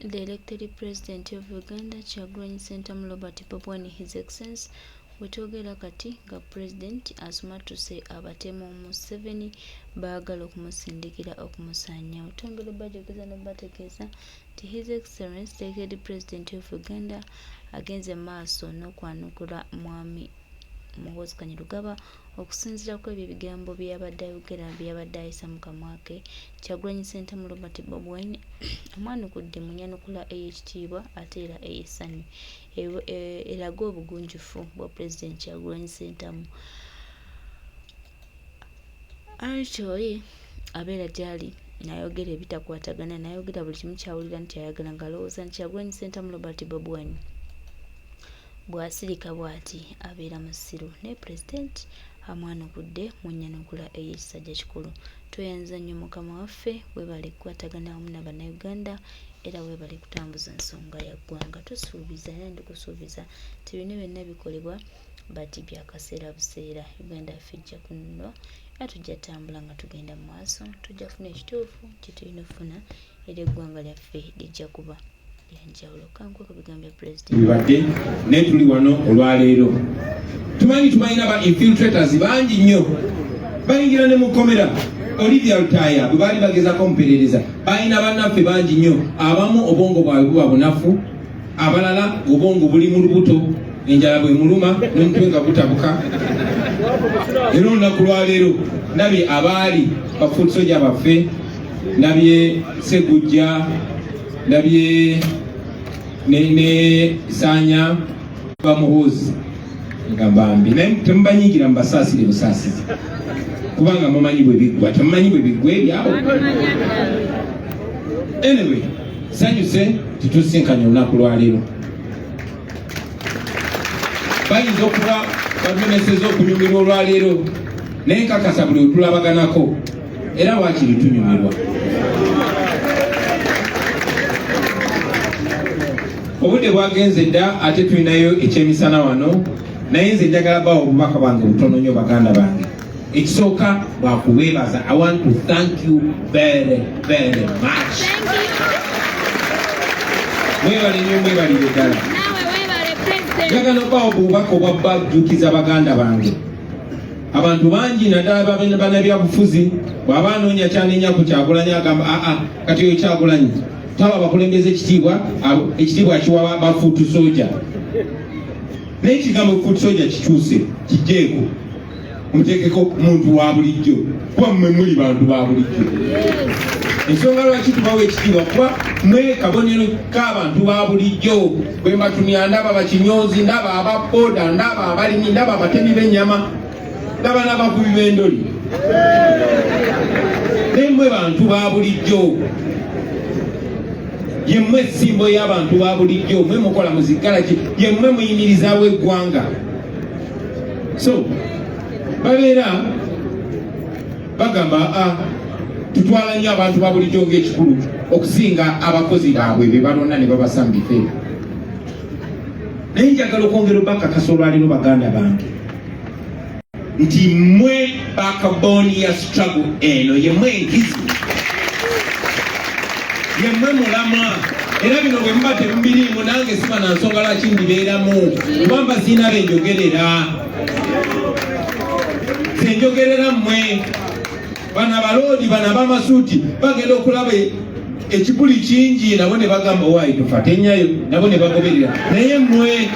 The elected president of Uganda, Kyagulanyi Ssentamu Robert Bobi Wine, His Excellency, wetwogera kati nga president asoma tuse abatemu Museveni baagala okumusindikira okumusaanyawo. Twongera bajogeza n'obategeeza nti His Excellency the elected president of Uganda agenze maaso n'okwanukula mwami Muhoozi Kainerugaba okusinziira ku ebyo ebigambo byabadde ayogera byabadde ayisa mu kamwa ke. Kyagulanyi Ssentamu Robert Bobi Wine amwanukudde mu nnyanukula ey'ekitiibwa ate era ey'essanyu eraga obugunjufu bwa President Kyagulanyi Ssentamu. Actually abeera gyali nayogera ebitakwatagana, nayogera buli kimu kyawulira nti ayagala ng'alowooza nti Kyagulanyi Ssentamu Robert Bobi Wine bw'asirika bw'ati abeera musiru ne President amwanukudde mu nnyanukula ey'ekisajja kikulu. Tweyanza nnyo Mukama waffe, weebale kukwatagana wamu n'Abannayuganda era weebale kutambuza ensonga ya ggwanga. Tusuubiza era ndikusuubiza nti bino byonna bikolebwa bati bya kaseera buseera. Uganda yaffe ejja kununulwa era tujja tambula nga tugenda mu maaso, tujja kufuna ekituufu kye tulina okufuna era eggwanga lyaffe lijja kuba yanjawulo. Kankweka bigambo bya President bibadde naye tuli wano olwaleero. Tumanyi tumalina ba infiltrators bangi nnyo bayingira ne mu komera. Olivia Lutaya bwe baali bagezaako omuperereza balina bannaffe bangi nnyo, abamu obwongo bwabwe buba bunafu, abalala obwongo buli mu lubuto, enjala bwe muluma n'omutwe nga gutabuka. Era olunaku lwaleero ndabye abaali bafuuti soja baffe, ndabye Segujja, ndabye ne Sanya bamuhoozi nga mbambi naye temubanyigira mu basaasire busaasizi kubanga mumanyi bwe biggwa, temumanyi bwe biggwa ebyawo. Anyway, sanyuse titusinkanye olunaku lwaleero. Bayinza okuba batulemeseza okunyumirwa olwaleero naye nkakasa buli wetulabaganako era waakiri tunyumirwa. Obudde bwagenze dda ate tulinayo ekyemisana wano, naye nze njagala bawa obubaka bwange butono nnyo baganda bange. Ekisooka bwakubeebaza. I want to thank you very very much. Mwebale nnyo, mwebalire ddala. Njagala bawa obubaka obwabajjukiza baganda bange. Abantu bangi naddala bannabyabufuzi bw'aba anoonya kyanenya ku Kyagulanyi agamba kati oyo Kyagulanyi tawa bakulembeza ekitiibwa kiwa bafuutu soja. Naye ekigambo fuutu soja kikyuse kijeeko muteekeko muntu wa bulijjo kuba mmwe muli bantu ba bulijjo. Ensonga lwaki tubawa ekitiibwa kuba mmwe kabonero k'abantu ba bulijjo. Bwe mbatumya ndaba bakinyonzi, ndaba ababooda, ndaba abalimi, ndaba abatemi b'ennyama, ndaba n'abakubi b'endoli. Naye mmwe bantu ba bulijjo. Yemmwe essimbo y'abantu ba bulijjo, mmwe mukola muzikala ki, yemmwe muyimirizaawo eggwanga. So babeera bagamba tutwala nnyo abantu ba bulijjo ng'ekikulu okusinga abakozi baabwe be balonda ne babasamba ifeera. Naye njagala okwongera obakakasa olwaleero baganda bange nti mmwe backbone ya struggle eno, yemmwe enkizi, yemmwe mulama. Era bino bwe muba temubiriimu nange siba na nsonga lwaki mbibeeramu kuba mba sirina benjogerera. Senjogerera mmwe bana baloodi bana bamasuuti bagenda okulaba ekibuli kingi nabo ne bagamba waayi tufa tenyayo, nabo ne bagoberera. Naye mmwe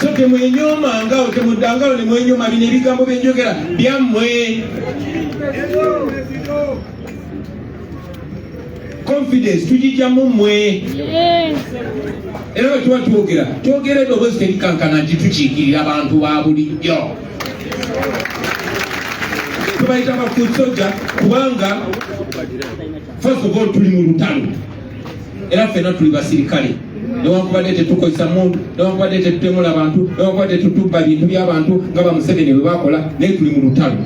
so temwenyoomangao, temuddangalo ne mwenyooma bino ebigambo byenjogera byammwe. Confidence tugijjamu mmwe. Era bwe tuba twogera eddoboozi terikankana nti tukiikirira abantu ba bulijjo. Tubayita bafuuti soja kubanga first of all tuli mu lutalo era ffenna tuli basirikale. Newankubadde tetukozesa muntu, newankubadde tetutemula abantu, newankubadde tetubba bintu by'abantu nga ba Museveni bwe bakola, naye tuli mu lutalo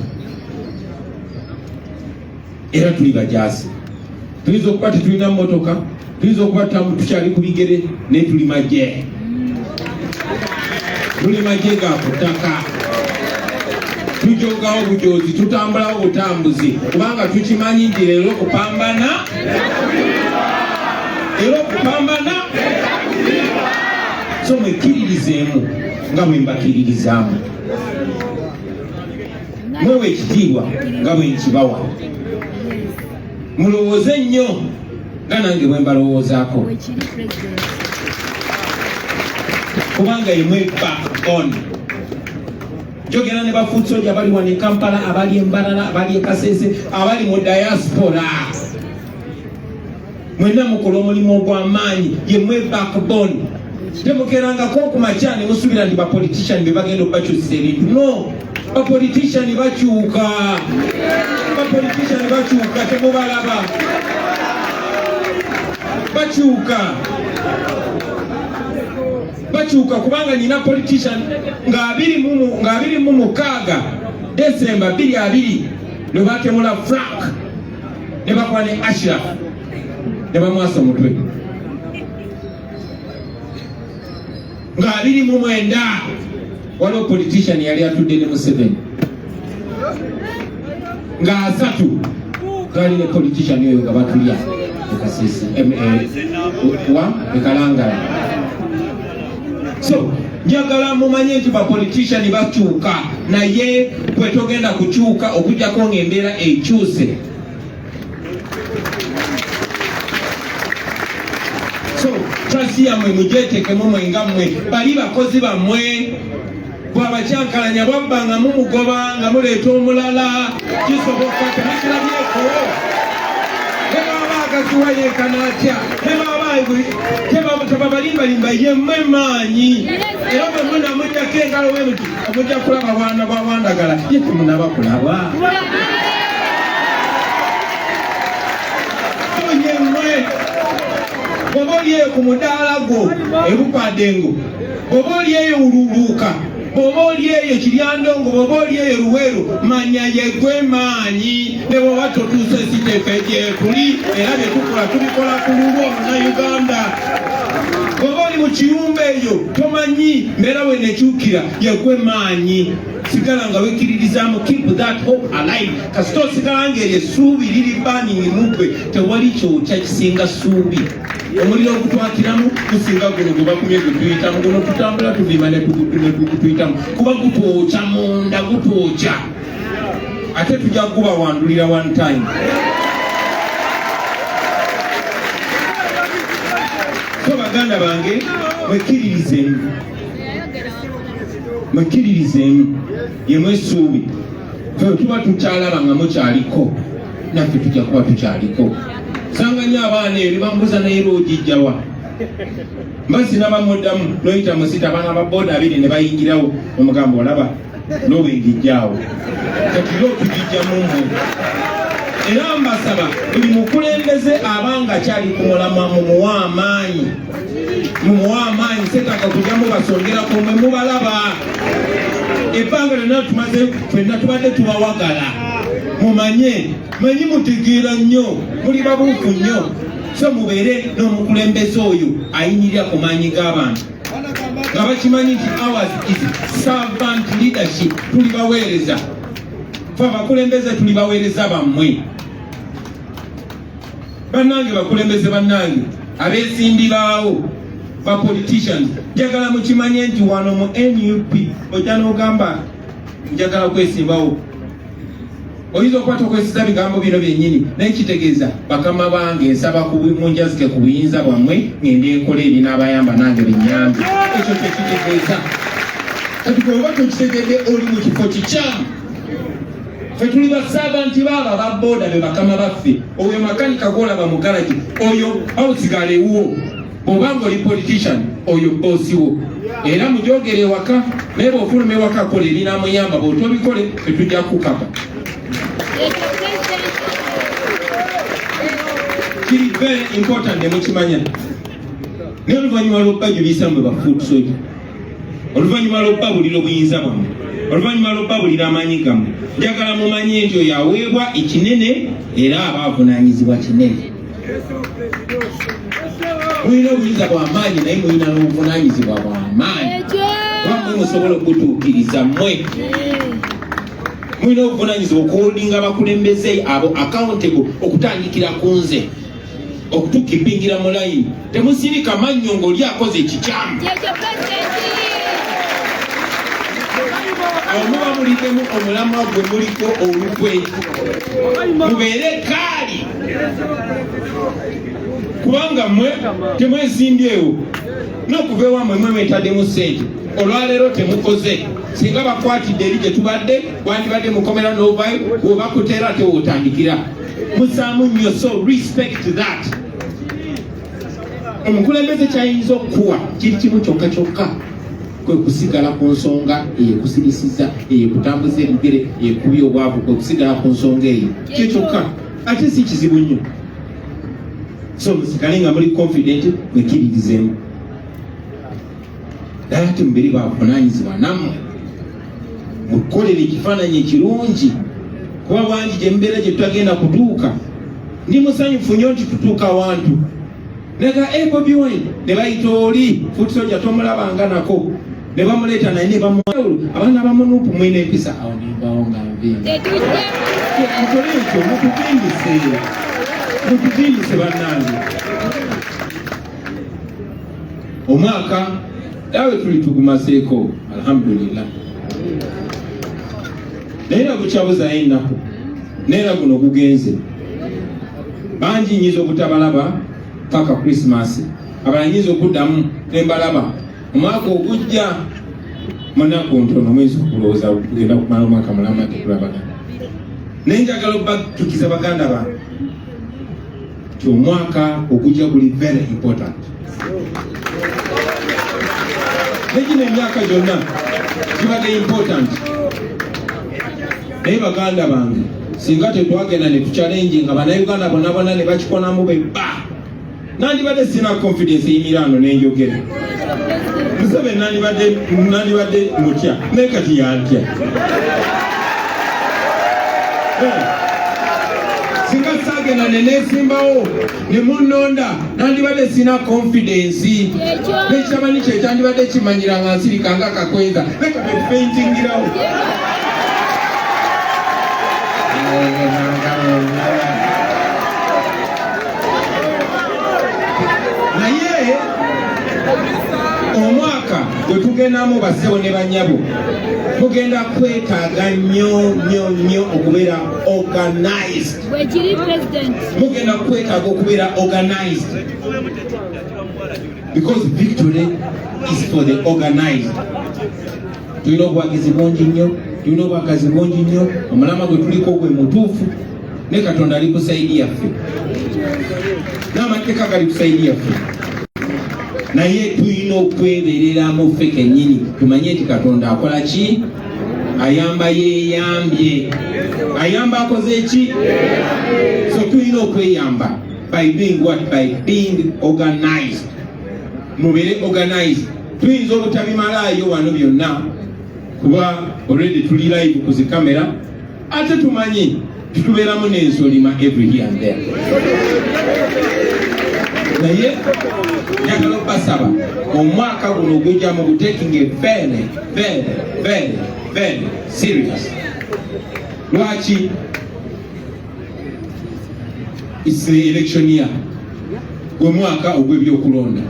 era tuli bajaasi. Tuyinza okuba tetulina mmotoka, tuyinza okuba tukyali ku bigere, naye tuli magye. Tuli magye ga ku ttaka. tujogawo bujozi tutambulawo butambuzi kubanga tukimanyi nti leero okupambana so mwekiririzeemu nga mwe mbakiririzaamu mwewe ekitiibwa nga bwe nkibawa mulowooze nnyo nga nange bwe mbalowoozaako kubanga yemwe backbone jogera ne bafuutsoja abali wano e Kampala abali Mbarara abali e Kasese abali mu diaspora mwenna mukola omulimu ogw'amaanyi yemwe backbone temukerangako okumakya ne musubira nti bapolitician be bagenda okubakyusisa ebintu no bapolitician bakyuka temubalaba bakyuka kubanga nina politician nga 26 December 2020 ne batemula Frank ne bakola ne Ashraf ne bamwasa omutwe nga 29 waliwo politician yali atudde ne Museveni nga 3 gali ne politician oyo nga batulya ekasisi ekalangala. So njagala mumanye nti bapolitician bakyuka naye bwe togenda kukyuka okujjako ng'embeera ekyuse. So trust yammwe mujetekemu mwengammwe bali bakozi bammwe bw'abakyankalanya bwabba nga mumugoba nga muleeta omulala kisoboka temukirabyeko ne baba agaziwa yeekana atya ne baba tebabalimbalimba yemmwe maanyi era bwe munamuddako engalo we muti omujja kulaba bwana bwawandagala ye temunaba kulaba yemmwe bw'oba oli eyo ku mudaala gwo ebupadengo bw'oba oli eyo ululuuka bw'oba oli eyo kiryandongo bw'oba oli eyo luweero manya yegwe maanyi ne bw'oba totuuse siteefe gyekuli era bye tukola tubikola ku lulwo Munnayuganda. Bw'oba oli mu kiyumba eyo tomanyi mbeera we nekyukira yegwe maanyi sigala nga wekkiririzaamu keep that hope alive kasita osigala ng'eryo essuubi liri banning mugwe tewali kyokya kisinga ssuubi omuliro ogutwakiramu gusinga guno gwe bakumye gutuyitamu guno tutambula tuvima ne tugutuyitamu kuba gutwokya munda gutwokya ate tujja kubawandulira one time. So baganda bange mwekiririzeemu yemwe essuubi fe tuba tukyalaba nga mukyaliko naffe tujja kuba tukyaliko. Sanga nnyo abaana eyo bambuza naye lwogijjawa mbasina bamuddamu noyita musita abaana ba booda 2 ne bayingirawo omugamba olaba lobengijjaawo kati lwotugijjamu mbu era mbasaba buli mukulembeze abanga kyali ku mulama mumuwa amaanyi setaka kujjamu basongerako mwe mubalaba ebbanga lyonna tumaze fenna tubadde tubawagala mumanye manyi mutegeera nnyo muli babuufu nnyo so mubeere n'omukulembeze oyo ayinyirira ku maanyi g'abantu nga bakimanyi nti ours is servant leadership tuli baweereza fe abakulembeze tuli baweereza bammwe bannange bakulembeze bannange abeesimbibaawo ba politicians njagala mukimanye nti wano mu NUP ojja n'ogamba njagala kwesimbawo oyinza okuba tokwesiza bigambo bino byennyini naye kitegeeza bakama bange nsaba munjazike ku buyinza bwammwe ngende enkola ebinaabayamba nange binyambi ekyo kyekitegeeza kati gweoba tokitegedde oli mu kifo kikyamu fe tuli basabanti baaba ba booda be bakama baffe oyo makanika gwolaba mu garagi oyo awusigalewo bw'obanga oli politician oyo boosi wo era mujogere ewaka naye bw'ofuluma ewaka kola ebinaamuyamba bw'otobikole tetujja kukapa. Kiri very important nemukimanya naye oluvannyuma lw'obba gyebiyisa mwe bafuuti soja oluvannyuma lw'obba bulira obuyinza bwammwe oluvannyuma lw'obba bulira amaanyi gammwe njagala mumanye nti oyo aweebwa ekinene era aba avunaanyizibwa kinene. Mulina obuyinza bw'amaanyi naye mulina n'obuvunaanyizibwa bw'amaanyi wammwe musobola okutuukiriza mmwe mulina obuvunanyizibwa okuholdinga abakulembeze abo accountable okutandikira ku nze okutukipingira mu layini. Temusirika mannyo ng'oli akoze ekikyamu. Omuba muliddemu omulamwa gwe muliko olukwe, mubeere kaali kubanga mmwe temwesimbyewo n'okuva ewammwe mwe mwetaddemu ssente. Olwaleero temukoze. Singa bakwatidde eri gye tubadde wandibadde mukomera n'ovayo bw'obakuteera ate wootandikira. Musaamu nnyo, so respect that. Omukulembeze kyayinza okukuwa kiri kimu kyokka kyokka, kwe kusigala ku nsonga eyekusirisiza, eyekutambuza ebigere, eyekubya obwavu, kwe kusigala ku nsonga eyo kyo kyokka, ate si kizibu nnyo. So musigale nga muli confident mwekiririzemu. Naye ate mubiri bavunaanyizibwa nammwe mukolere ekifaananyi ekirungi, kuba bangi gye mubeera gye tutagenda kutuuka. Ndi musanyufu nnyo nti tutuuka wantu. Nega Bobi Wine ne bayita oli Futusoja tomulabanga nako, ne bamuleeta naye ne bamwawula. Abaana bamunuupu mwine empisa awo nembawo nga nvinga. Mukole ekyo mutuzindise bannange. Omwaka dawe tuli tugumaseeko alhamdulillah. Naye bukyabuzayo ennaku neera guno gugenze. Bangi nyiza obutabalaba paka Christmas, abalala nyiza okuddamu nembalaba omwaka ogujja munaku ntono mwezi okulowooza kugenda kumala omwaka mulama tekulabagana. Naye njagala obatukiza baganda bange nti omwaka ogujja guli very important. Negino emyaka gyonna gibadde important. Naye baganda bange singa tetwagenda ne tuchallenge nga bannayuganda bonna ne bakikonamu bebba, nandibadde sina confidence eyimiraano n'enjogera. Musebe nandibadde mutya naye kati yantya. Singa saagenda ne neesimbawo ne munnonda nandibadde sina confidence. N'ekitamani kye kyandibadde kimanyira nga nsirika nga kakweza leka tupaintingirawo. Naye omwaka gwe tugendamu bassebo ne bannyabo mugenda kwetaaga nnyo okubeera organized. Mugenda kwetaaga okubeera organized because victory is for the organized. Tulina obwagizi bungi nnyo, tulina obwagazi bungi nnyo. Omulama gwe tuliko gwe mutuufu, ne Katonda ali ku saidi yaffe, n'amateeka gali ku saidi yaffe. Naye tulina okwebereramu ffe kennyini tumanye nti Katonda akola ki? Ayamba yeeyambye. Ayamba akoze ki? So tulina okweyamba by doing what? By being organized. Mubere organized. Tuyinza obutabimalayo wano byonna kuba already tuli live ku zi kamera, ate tumanyi tutubeeramu n'ensolima every here and there. Naye njagala okubasaba omwaka guno ogujja mu taking a very serious. Lwaki? It's the election year. Gwe mwaka ogw'ebyokulonda.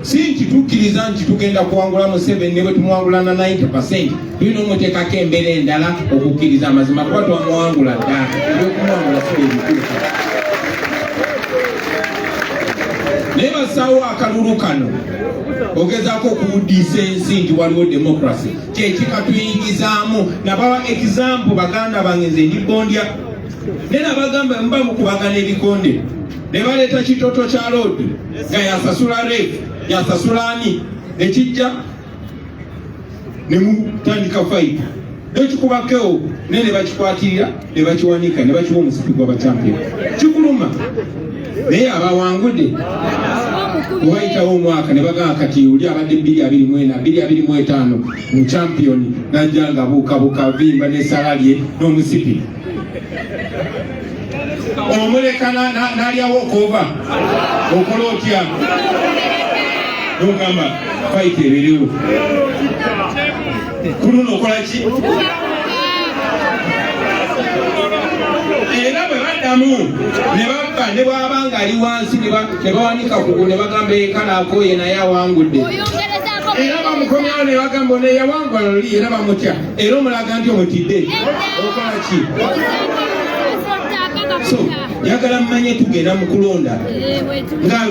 Si nti tukkiriza nti tugenda kuwangula Museveni ne bwe tumuwangula na 90%. Tulina omuteekako embeera endala okukkiriza amazima kuba twamuwangula ddala. Ebyokumuwangula si ebikulu. Naye basaawo akalulu kano ogezaako okuwuddiisa ensi nti waliwo democracy. Kyekikatuyingizaamu nabawa example baganda bange nze ndi Bondya. Ne nabagamba mba mukubagana ebikonde. Ne baleeta kitoto kya load nga yasasula reef yasasula ani ekijja ne mutandika fight. Ekikubakeo ne bakikwatirira ne bakiwanika ne bakiwa omusipi gwa bachampion. Kikuluma. Naye abawangudde wayitawo omwaka ne bagamba kati oli abadde 225 mu champion najja nga buukabuuka vimba ne salali n'omusipi. Omuleka n'alyawo okova okola otya n'ogamba fight ebeerewo. Kuno okola ki? era bwe baddamu ne babba ne bw'abanga ali wansi ne bawanika kugu ne bagamba ekalaako ye naye awangudde era bamukomyawo ne bagamba ne yawangula luli era bamutya era omulaga nti omutidde okola ki? So njagala mmanye tugenda mu kulonda nga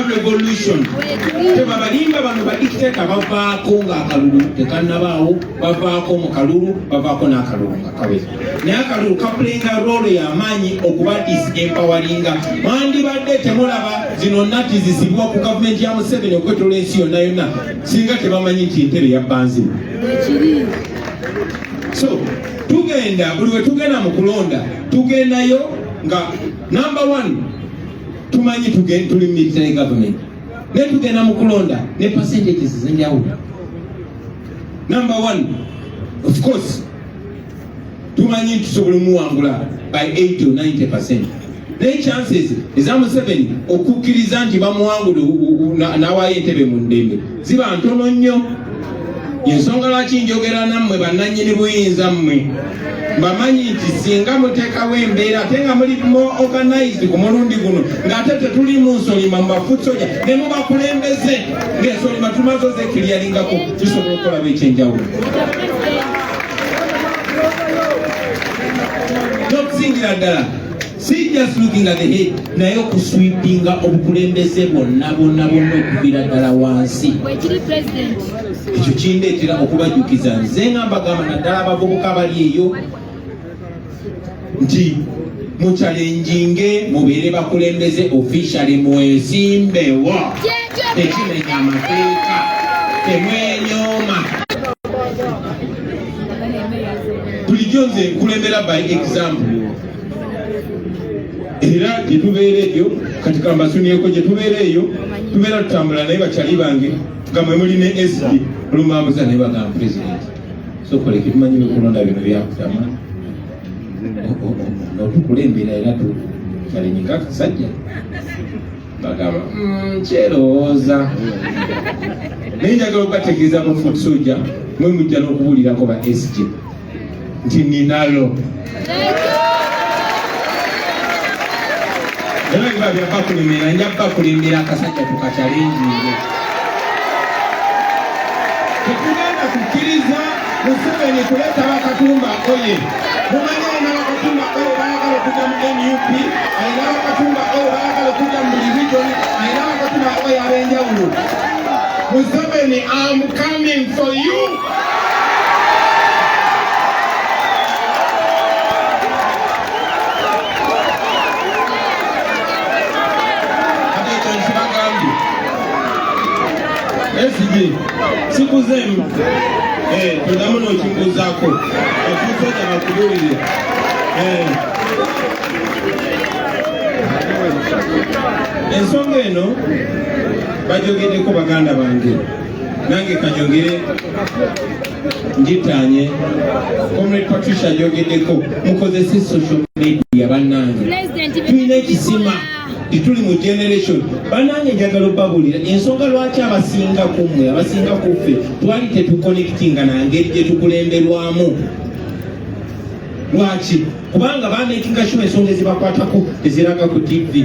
revolution tebabalimba bano badikiteka bavaako ng'akalulu tekannabaawo bavaako mu kalulu bavaako n'akalulu nga kaweza naye akalulu kapulenga roolo y'amaanyi okuba disempowalinga mwandibadde temulaba zino nati zisibwa ku gavumenti ya Museveni okwetola ensi yonna yonna singa tebamanyi nti entebe yabbanzimu. So tugenda buli we tugenda mu kulonda tugendayo nga number 1 tumanyi tuli military government ne tugenda mu kulonda ne percentages zenjawulo. Number 1 of course tumanyi tusobola muwangula by 80 or 90%. Ne chances eza Museveni okukkiriza nti bamuwangula n'awaayo entebe mu ndembe ziba ntono nnyo. Ensonga lwaki njogera nammwe bannannyini buyinza mmwe bamanyi nti singa muteekawo embeera ate nga muli more organized ku mulundi guno ng'ate tetuli mu nsolima mu bafutsoja ne mubakulembeze ng'ensolima tumaze ozekiriyalingako tusobola okulaba ekyenjawulo. N'okusingira ddala si just looking at the head naye okuswipinga obukulembeze bonna okubira ddala wansi. Ekyo kindeetera okubajjukiza nze nga mbagamba naddala abavubuka bali eyo nti muchalenjinge mubeere bakulembeze officially mwesimbewo tekimenya amateeka temwenyooma. Bulijjo nze nkulembera by example era gyetubeera eyo kati kambasunieko gyetubeera eyo tubeera tutambula naye bakyali bange nga mwe muli ne SD olumambuza naye bagamba president sokoleke tumanyi bekulonda bino byakutama otukulembera era tukyalenyiga akasajja bagamba kyerowooza naye njagala okubategeeza mu foot soldier mwe mujja n'okubuulirako ba SG nti ninalo era biba byabakulembera njaba kulembera akasajja tukakyalenjinge. Tetugenda kukkiriza Museveni kuleeta Bakatumba oye mumanyi alina Bakatumba oyo bayagala okujja mu NUP alina Bakatumba oyo bayagala okujja mu buli region alina Bakatumba oyo ab'enjawulo. Museveni, I'm coming for you. SG siku zenu tudamu n'okimbuzaako okusoja bakubulire ensonga eno bajogeddeko baganda bange nange kanyogere njitanye. Comrade Patricia ajogeddeko mukozese social media bannange tulina ekisima tuli mu generation banange njagala obabulira ensonga lwaki abasinga kumwe abasinga kuffe twali tetuconnectinga nangeri gye tukulemberwamu. Lwaki? Kubanga bamakinga sure ensonga ezibakwatako teziraga ku TV.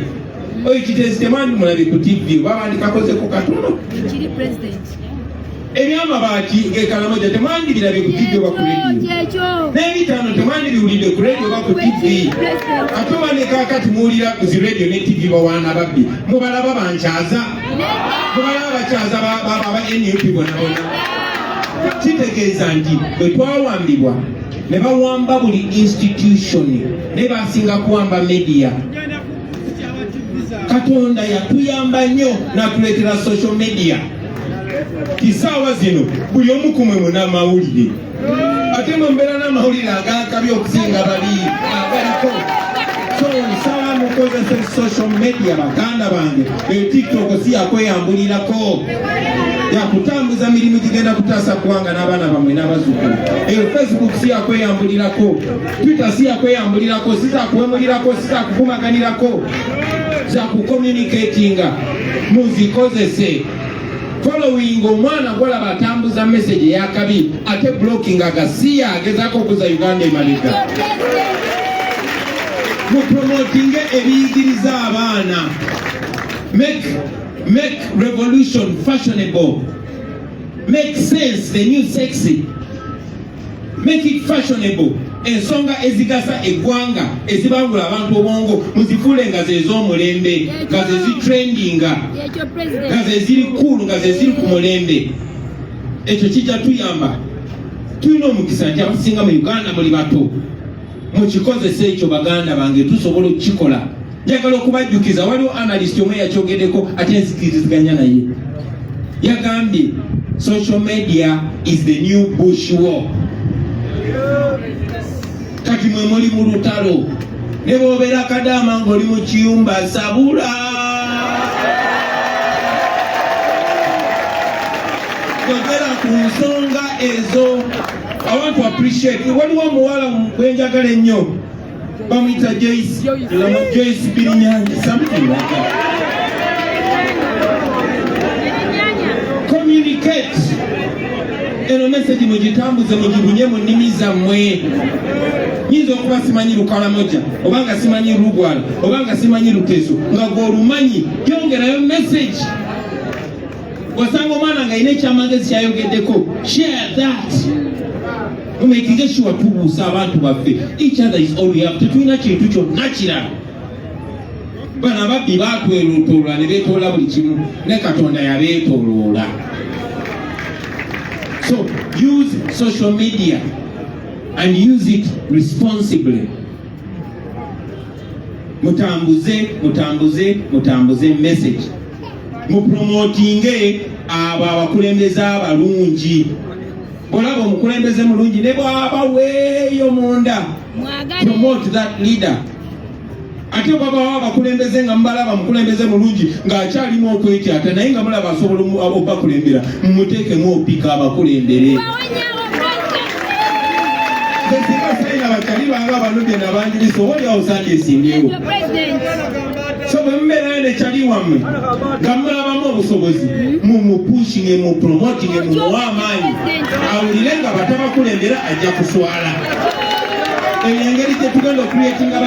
Oyo kitezi temandi mulabe ku TV babandikakozeko katono ebyamabaati ng'ekalamoja temandi birabe ku TV oba ku radio n'ebitaano temandi biwulidde ku radio oba ku TV ate banekakati muwulira ku zi radio ne TV bawaana babbi mubalaba bankyaza mubalaba bakyaza baba NUP bonabona. Kitegeeza nti bwe twawambibwa ne bawamba buli institution ne basinga kuwamba media. Katonda yatuyamba nnyo n'atuleetera social media. Kisaawa zino buli omu ku mwe muna amawulire ate mwe mbeera n'amawulire agakabi okusinga bali agaliko. So nsaba mukozese social media baganda bange. Eyo TikTok si yakweyambulirako yakutambuza mirimu gigenda kutaasa kuwanga n'abaana bamwe n'abazzukulu. Eyo Facebook si yakweyambulirako, Twitter si yakweyambulirako, si zakuwemulirako, si zakuvumaganirako, zakucommunicatinga. Muzikozese following omwana gwalaba atambuza message eyakabi ate blocking agasiya agezaako okuza Uganda emabega. Mupromotinge ebiyigiriza abaana. Make revolution fashionable. Make sense the new sexy. Make it fashionable. Ensonga ezigasa eggwanga ezibangula abantu obwongo muzifuule nga ze z'omulembe nga ze zitrendinga nga ze ziri cool nga ze ziri ku mulembe. Ekyo kijja tuyamba. Tulina omukisa nti abasinga mu Uganda muli bato mukikozesa ekyo baganda bange tusobola okukikola. Njagala okubajjukiza waliwo analyst omwe yakyogeddeko ate nzikiriziganya naye yagambye social media is the new bush war. Kati mwe muli mu lutalo ne bw'obeera akadaama ng'oli mu kiyumba sabula. Yogera ku nsonga ezo. I want to appreciate. Waliwo omuwala gwenjagala ennyo bamuyita Joyce Birinyanyi, something like that. Communicate. Eno message mugitambuze mugibunye mu nnimi zammwe. Nyinza okuba simanyi Lukalamoja obanga simanyi Lugwala obanga simanyi Luteso nga gw'olumanyi yongerayo message. Wasanga omwana nga ine ekyamagezi kyayogeddeko, share that. Making sure tubuusa abantu baffe. Each other is all we have. Tetulina kintu kyonna kirala. Bano ababbi baatwetooloola ne beetoola buli kimu ne Katonda yabeetooloola. So use social media and use it responsibly. Mutambuze message. Mupromotinge abo abakulembeze abalungi. Olaba omukulembeze mulungi ne bw'aba weeyo munda. Promote that leader. Ate baba abakulembeze nga mubalaba mukulembeze mulungi ng'akyalimu okwetyata naye nga mulaba asobola okubakulembera mumuteekemu opika abakulembere. Abakali banga abanobye n'abanjulisa oli awo sandi esimbyewo. So bwe mubeerayo ne kyali wammwe nga mulabamu obusobozi mumupushinge mupromotinge mumuwa amaanyi awulire nga batabakulembera ajja kuswala. Eyo engeri gye tugenda okuleetinga